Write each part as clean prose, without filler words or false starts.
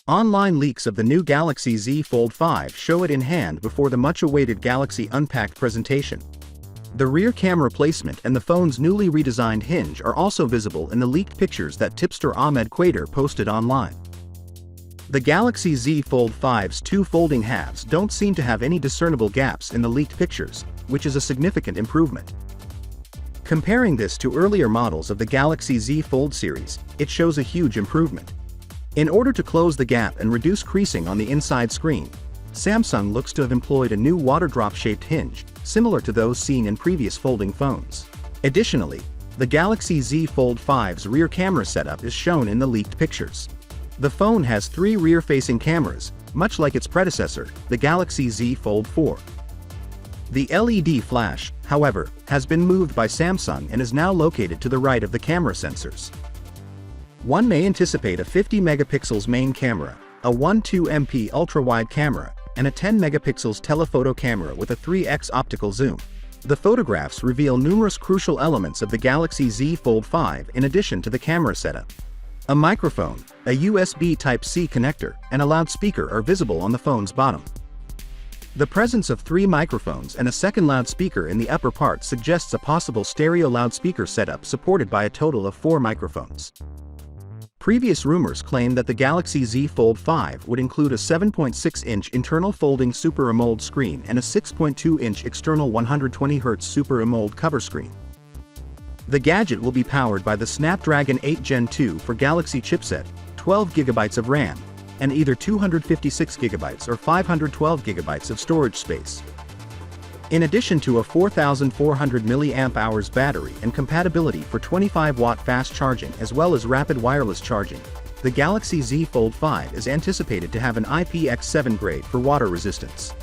Online leaks of the new Galaxy Z Fold 5 show it in hand before the much-awaited Galaxy Unpacked presentation. The rear camera placement and the phone's newly redesigned hinge are also visible in the leaked pictures that tipster Ahmed Quader posted online. The Galaxy Z Fold 5's two folding halves don't seem to have any discernible gaps in the leaked pictures, which is a significant improvement. Comparing this to earlier models of the Galaxy Z Fold series, it shows a huge improvement. In order to close the gap and reduce creasing on the inside screen, Samsung looks to have employed a new water drop-shaped hinge, similar to those seen in previous folding phones. Additionally, the Galaxy Z Fold 5's rear camera setup is shown in the leaked pictures. The phone has three rear-facing cameras, much like its predecessor, the Galaxy Z Fold 4. The LED flash, however, has been moved by Samsung and is now located to the right of the camera sensors. One may anticipate a 50 megapixels main camera, a 12MP ultra-wide camera, and a 10 megapixels telephoto camera with a 3x optical zoom. The photographs reveal numerous crucial elements of the Galaxy Z Fold 5 in addition to the camera setup. A microphone, a USB Type-C connector, and a loudspeaker are visible on the phone's bottom. The presence of three microphones and a second loudspeaker in the upper part suggests a possible stereo loudspeaker setup supported by a total of 4 microphones. Previous rumors claimed that the Galaxy Z Fold 5 would include a 7.6-inch internal folding Super AMOLED screen and a 6.2-inch external 120Hz Super AMOLED cover screen. The gadget will be powered by the Snapdragon 8 Gen 2 for Galaxy chipset, 12GB of RAM, and either 256GB or 512GB of storage space. In addition to a 4,400 mAh battery and compatibility for 25-watt fast charging as well as rapid wireless charging, the Galaxy Z Fold 5 is anticipated to have an IPX7 grade for water resistance.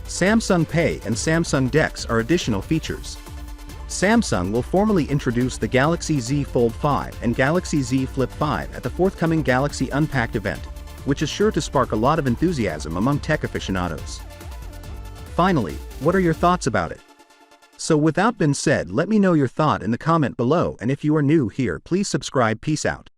Samsung Pay and Samsung DeX are additional features. Samsung will formally introduce the Galaxy Z Fold 5 and Galaxy Z Flip 5 at the forthcoming Galaxy Unpacked event, which is sure to spark a lot of enthusiasm among tech aficionados. Finally, what are your thoughts about it? So without being said, let me know your thought in the comment below, and if you are new here, please subscribe. Peace out.